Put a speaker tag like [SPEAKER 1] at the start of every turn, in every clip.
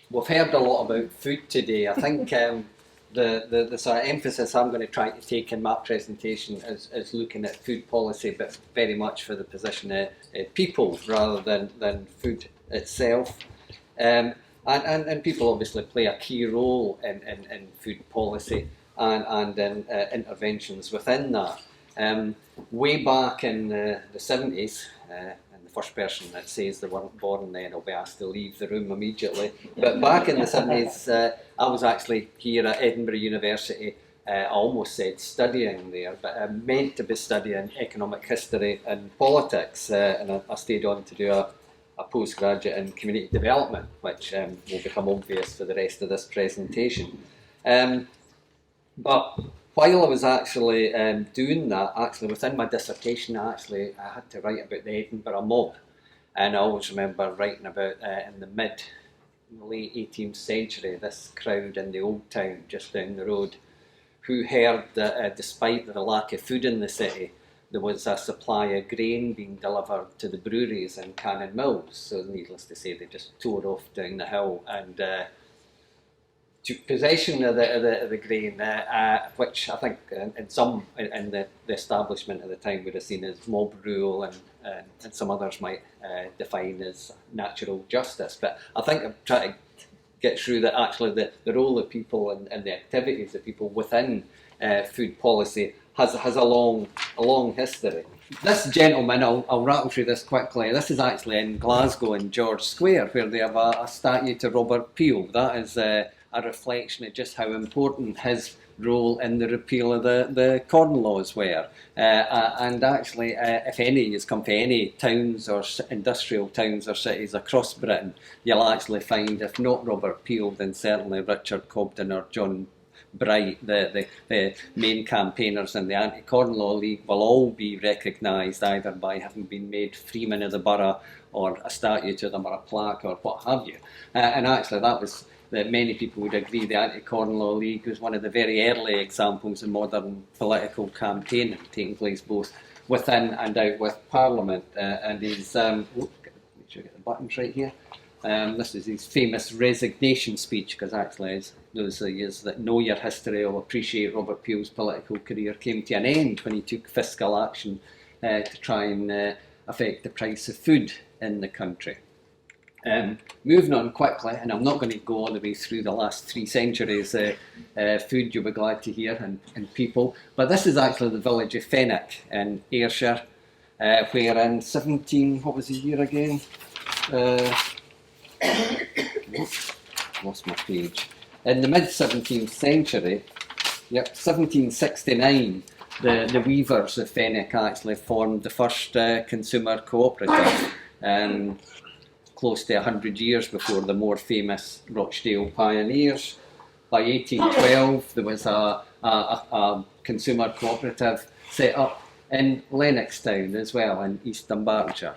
[SPEAKER 1] We've heard a lot about food today. I think the sort of emphasis I'm going to try to take in my presentation is looking at food policy, but very much for the position of people rather than food itself. And people obviously play a key role in food policy and in interventions within that. Way back in the 70s, and the first person that says they weren't born then will be asked to leave the room immediately. But back in the 70s, I was actually here at Edinburgh University. I almost said studying there, but I meant to be studying economic history and politics, and I stayed on to do a postgraduate in community development, which will become obvious for the rest of this presentation. But while I was actually doing that, actually within my dissertation, I had to write about the Edinburgh mob, and I always remember writing about in the late 18th century, this crowd in the old town just down the road, who heard that despite the lack of food in the city, there was a supply of grain being delivered to the breweries and canning mills. So needless to say, they just tore off down the hill and took possession of the grain, which I think in the establishment at the time would have seen as mob rule, and some others might define as natural justice. But I think I'm trying to get through that actually the role of people and the activities of people within food policy has a long history. This gentleman, I'll rattle through this quickly. This is actually in Glasgow in George Square, where they have a statue to Robert Peel. That is a reflection of just how important his role in the repeal of the Corn Laws were. And actually, if any has come to any towns or industrial towns or cities across Britain, you'll actually find, if not Robert Peel, then certainly Richard Cobden or John Bright, the main campaigners in the Anti-Corn Law League, will all be recognised either by having been made freemen of the borough or a statue to them or a plaque or what have you. And actually that was, that many people would agree, the Anti-Corn Law League was one of the very early examples of modern political campaigning taking place both within and out with Parliament. And he's, make sure I get the buttons right here. This is his famous resignation speech, because actually, as those of you that know your history will appreciate, Robert Peel's political career came to an end when he took fiscal action to try and affect the price of food in the country. Moving on quickly, and I'm not going to go all the way through the last 3 centuries food, you'll be glad to hear, and people, but this is actually the village of Fenwick in Ayrshire, where in 17, what was the year again? Lost my page. In the mid-17th century, 1769, the weavers of Fenwick actually formed the first consumer cooperative, close to 100 years before the more famous Rochdale pioneers. By 1812, there was a consumer cooperative set up in Lennoxtown as well, in East Dunbartonshire.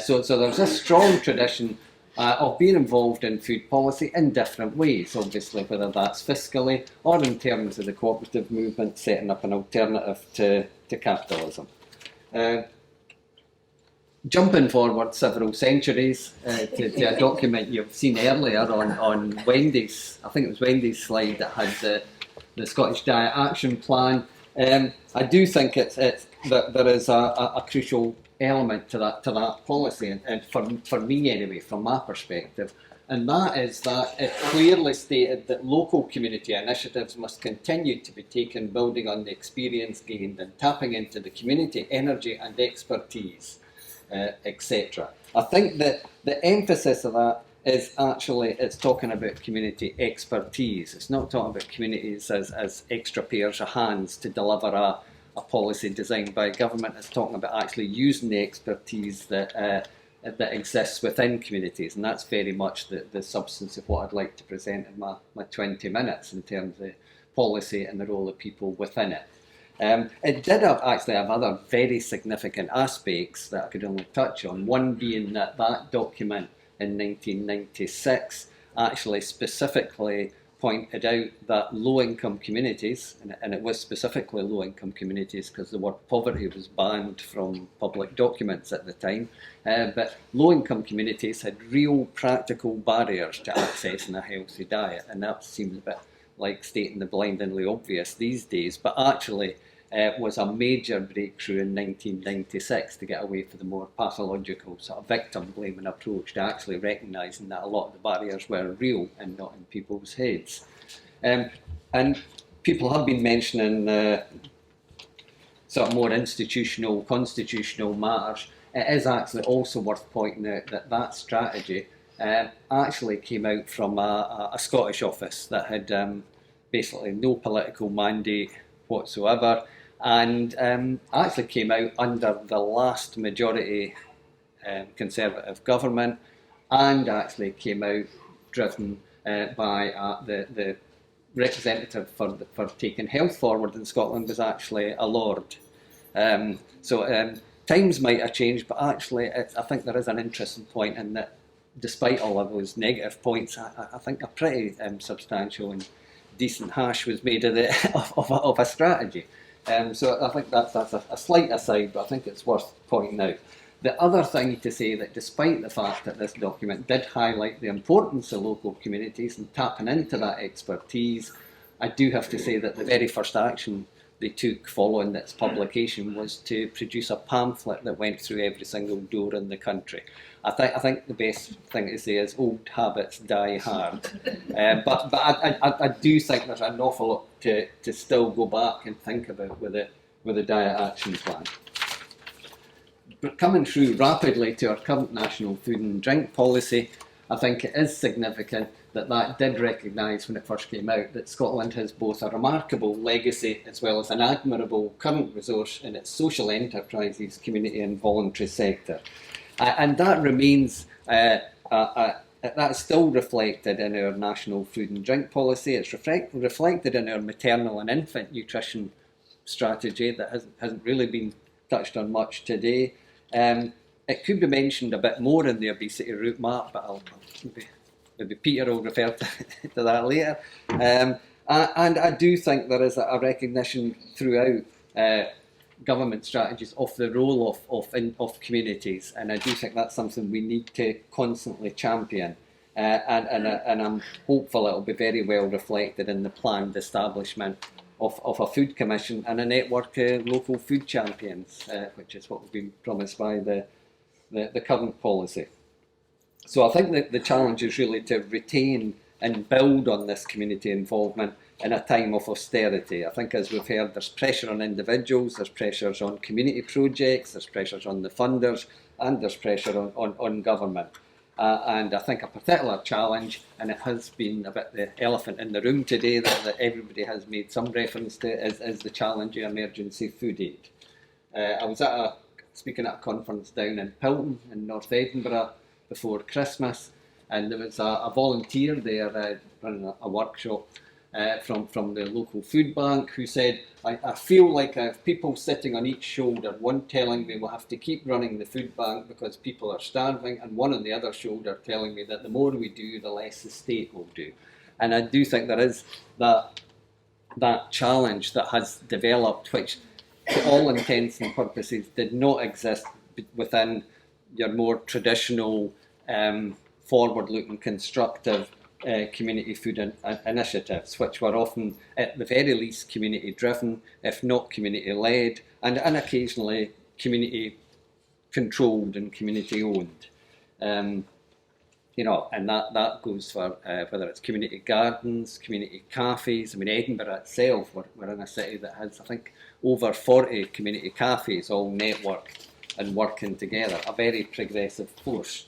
[SPEAKER 1] So there's a strong tradition of being involved in food policy in different ways, obviously, whether that's fiscally or in terms of the cooperative movement setting up an alternative to capitalism. Jumping forward several centuries to a document you've seen earlier on Wendy's, I think it was Wendy's slide that had the Scottish Diet Action Plan. I do think that there is a crucial element to that policy, and for me anyway, from my perspective, and that is that it clearly stated that local community initiatives must continue to be taken building on the experience gained and tapping into the community energy and expertise, etc. I think that the emphasis of that is actually, it's talking about community expertise. It's not talking about communities as extra pairs of hands to deliver a policy designed by government. Is talking about actually using the expertise that exists within communities, and that's very much the substance of what I'd like to present in my 20 minutes in terms of policy and the role of people within it. It did actually have other very significant aspects that I could only touch on, one being that document in 1996 actually specifically pointed out that low-income communities, and it was specifically low-income communities because the word poverty was banned from public documents at the time, but low-income communities had real practical barriers to accessing a healthy diet, and that seems a bit like stating the blindingly obvious these days, but actually was a major breakthrough in 1996 to get away from the more pathological sort of victim-blaming approach to actually recognising that a lot of the barriers were real and not in people's heads. And people have been mentioning sort of more institutional, constitutional matters. It is actually also worth pointing out that that strategy actually came out from a Scottish office that had basically no political mandate whatsoever, and actually came out under the last majority Conservative government, and actually came out driven by the representative for taking health forward in Scotland was actually a Lord. Times might have changed, but actually I think there is an interesting point in that despite all of those negative points, I think a pretty substantial and decent hash was made of, of a strategy. So I think that's a slight aside, but I think it's worth pointing out. The other thing to say that despite the fact that this document did highlight the importance of local communities and tapping into that expertise, I do have to say that the very first action they took following its publication was to produce a pamphlet that went through every single door in the country. I think the best thing to say is old habits die hard. But I do think there's an awful lot to still go back and think about with the Diet Action Plan. But coming through rapidly to our current national food and drink policy, I think it is significant that did recognise when it first came out that Scotland has both a remarkable legacy as well as an admirable current resource in its social enterprises, community and voluntary sector. And that remains, that's still reflected in our national food and drink policy. It's reflected in our maternal and infant nutrition strategy that hasn't really been touched on much today. It could be mentioned a bit more in the obesity route map, but maybe Peter will refer to that later. And I do think there is a recognition throughout government strategies of the role of communities, and I do think that's something we need to constantly champion. And I'm hopeful it'll be very well reflected in the planned establishment of a food commission and a network of local food champions, which is what we've been promised by the current policy. So I think that the challenge is really to retain and build on this community involvement in a time of austerity. I think, as we've heard, there's pressure on individuals, there's pressures on community projects, there's pressures on the funders, and there's pressure on government. And I think a particular challenge, and it has been a bit the elephant in the room today that everybody has made some reference to, is the challenge of emergency food aid. I was speaking at a conference down in Pilton in North Edinburgh before Christmas, and there was a volunteer there running a workshop from the local food bank who said, I feel like I have people sitting on each shoulder, one telling me we'll have to keep running the food bank because people are starving, and one on the other shoulder telling me that the more we do, the less the state will do. And I do think there is that challenge that has developed, which to all intents and purposes did not exist within your more traditional, forward-looking, constructive community food initiatives, which were often, at the very least, community-driven, if not community-led, and occasionally community-controlled and community-owned. And that goes for whether it's community gardens, community cafes. I mean, Edinburgh itself, we're in a city that has, I think, over 40 community cafes all networked and working together, a very progressive force.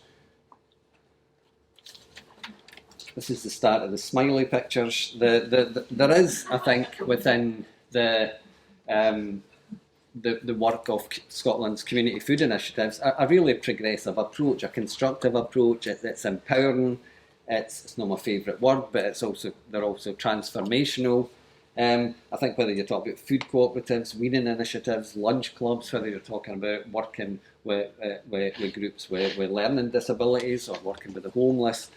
[SPEAKER 1] This is the start of the smiley pictures. There is, I think, within the work of Scotland's community food initiatives, a really progressive approach, a constructive approach. It's empowering. It's not my favourite word, but they're also transformational. I think whether you're talking about food cooperatives, weaning initiatives, lunch clubs, whether you're talking about working with groups with learning disabilities or working with the homeless,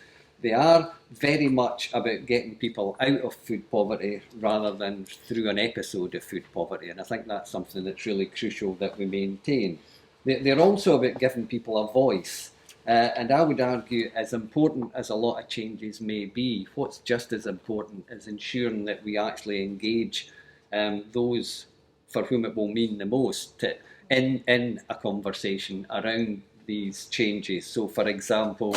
[SPEAKER 1] they are very much about getting people out of food poverty rather than through an episode of food poverty. And I think that's something that's really crucial that we maintain. They're also about giving people a voice. And I would argue, as important as a lot of changes may be, what's just as important is ensuring that we actually engage those for whom it will mean the most in a conversation around these changes. So, for example,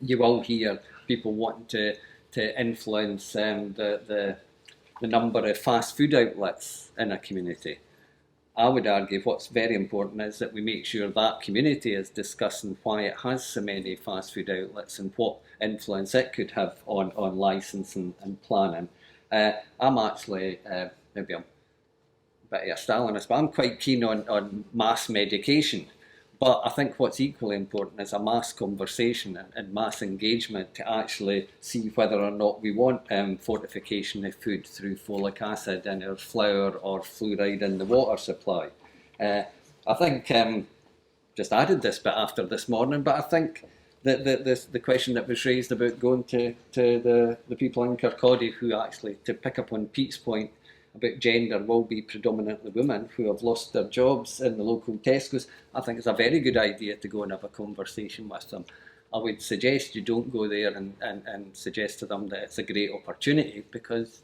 [SPEAKER 1] you will hear people wanting to influence the number of fast food outlets in a community. I would argue what's very important is that we make sure that community is discussing why it has so many fast food outlets and what influence it could have on licensing and planning. I'm actually, maybe I'm a bit of a Stalinist, but I'm quite keen on mass medication. But I think what's equally important is a mass conversation and mass engagement to actually see whether or not we want fortification of food through folic acid in our flour or fluoride in the water supply. I think, just added this bit after this morning, but I think that the question that was raised about going to the people in Kirkcaldy who actually, to pick up on Pete's point, about gender, will be predominantly women who have lost their jobs in the local Tesco's. I think it's a very good idea to go and have a conversation with them. I would suggest you don't go there and suggest to them that it's a great opportunity, because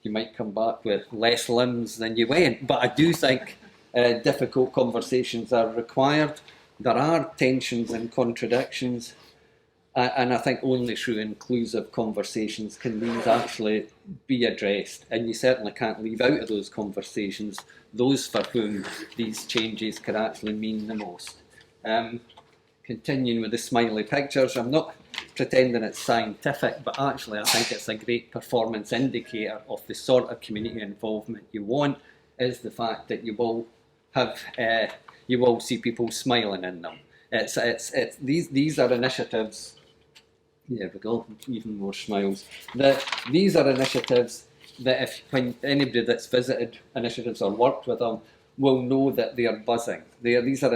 [SPEAKER 1] you might come back with less limbs than you went. But I do think difficult conversations are required. There are tensions and contradictions. And I think only through inclusive conversations can these actually be addressed. And you certainly can't leave out of those conversations those for whom these changes could actually mean the most. Continuing with the smiley pictures, I'm not pretending it's scientific, but actually I think it's a great performance indicator of the sort of community involvement you want, is the fact that you will have, you will see people smiling in them. These are initiatives. There we go, even more smiles. These are initiatives that when anybody that's visited initiatives or worked with them will know that they are buzzing. These are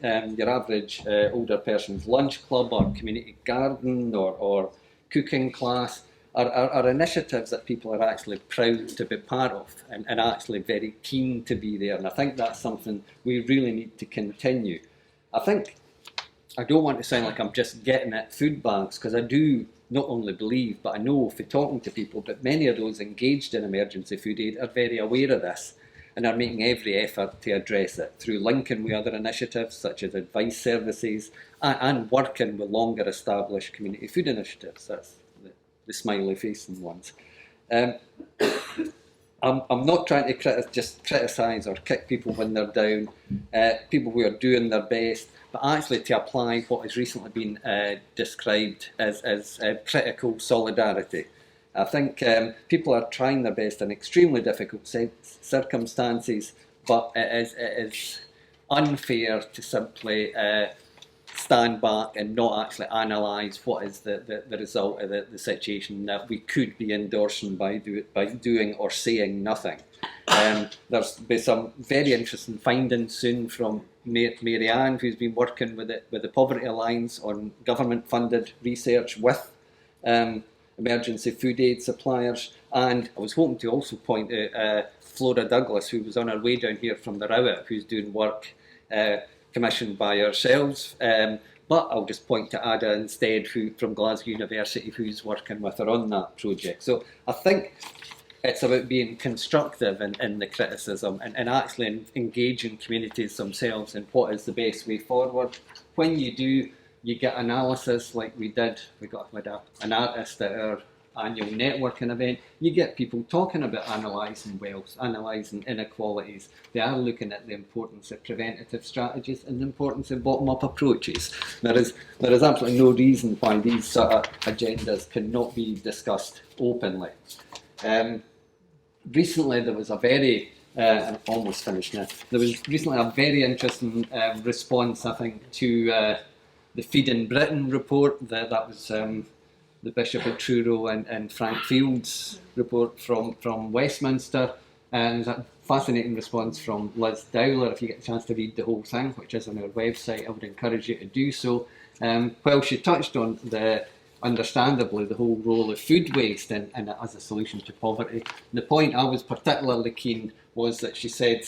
[SPEAKER 1] your average older person's lunch club or community garden or cooking class are initiatives that people are actually proud to be part of and actually very keen to be there. And I think that's something we really need to continue. I don't want to sound like I'm just getting at food banks, because I do not only believe, but I know from talking to people, but many of those engaged in emergency food aid are very aware of this and are making every effort to address it through linking with other initiatives such as advice services and working with longer established community food initiatives. That's the smiley facing ones. I'm not trying to just criticise or kick people when they're down, people who are doing their best, but actually to apply what has recently been described as critical solidarity. I think people are trying their best in extremely difficult circumstances, but it is unfair to simply stand back and not actually analyse what is the result of the situation that we could be endorsing by doing or saying nothing. There's been some very interesting findings soon from Mary Ann, who's been working with the Poverty Alliance on government-funded research with emergency food aid suppliers. And I was hoping to also point out Flora Douglas, who was on her way down here from the Rowett, who's doing work commissioned by ourselves. But I'll just point to Ada instead, who from Glasgow University, who's working with her on that project. So I think it's about being constructive in the criticism and actually engaging communities themselves in what is the best way forward. When you do, you get analysis like we did. We got an artist at our annual networking event. You get people talking about analysing wealth, analysing inequalities. They are looking at the importance of preventative strategies and the importance of bottom-up approaches. There is absolutely no reason why these sort of agendas cannot be discussed openly. Recently there was a very, I'm almost finished now, there was recently a very interesting response, I think, to the Feed in Britain report. That was the Bishop of Truro and Frank Field's report from Westminster. And a fascinating response from Liz Dowler. If you get a chance to read the whole thing, which is on our website, I would encourage you to do so. Well, she touched on understandably, the whole role of food waste as a solution to poverty. The point I was particularly keen was that she said,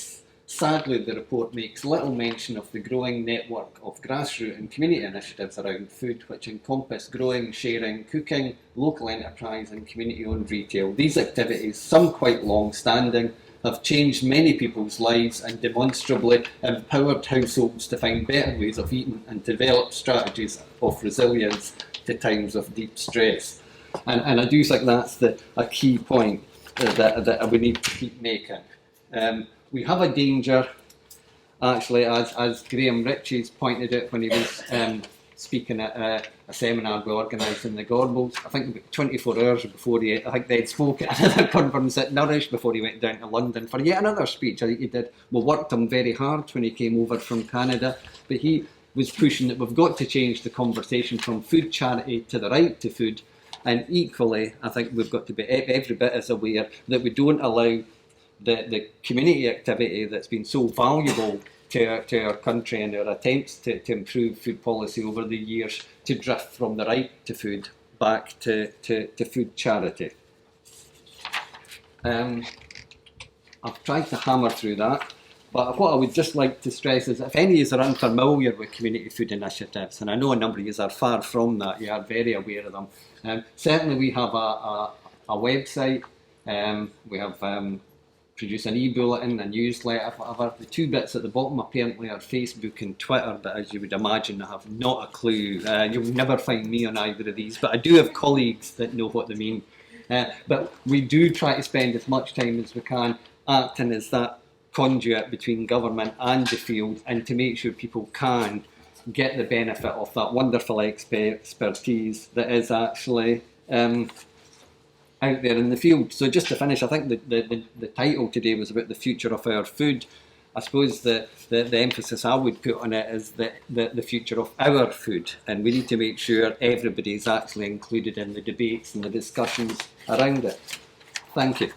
[SPEAKER 1] sadly, the report makes little mention of the growing network of grassroots and community initiatives around food, which encompass growing, sharing, cooking, local enterprise and community-owned retail. These activities, some quite long-standing, have changed many people's lives and demonstrably empowered households to find better ways of eating and develop strategies of resilience to times of deep stress. And I do think that's a key point that we need to keep making. We have a danger, actually, as Graham Ritchie's pointed out when he was speaking at a seminar we organised in the Gorbals, I think about 24 hours before I think they'd spoken at another conference at Nourish before he went down to London for yet another speech. I think he did. We worked him very hard when he came over from Canada, but he was pushing that we've got to change the conversation from food charity to the right to food. And equally, I think we've got to be every bit as aware that we don't allow the community activity that's been so valuable to our country and our attempts to improve food policy over the years to drift from the right to food back to food charity. I've tried to hammer through that. But what I would just like to stress is if any of you are unfamiliar with community food initiatives, and I know a number of you are far from that, you are very aware of them. Certainly we have a website, we have produced an e-bulletin, a newsletter, whatever. The two bits at the bottom apparently are Facebook and Twitter, but as you would imagine, I have not a clue. You'll never find me on either of these, but I do have colleagues that know what they mean. But we do try to spend as much time as we can acting as that conduit between government and the field, and to make sure people can get the benefit of that wonderful expertise that is actually out there in the field. So just to finish, I think the title today was about the future of our food. I suppose the emphasis I would put on it is the future of our food, and we need to make sure everybody is actually included in the debates and the discussions around it. Thank you.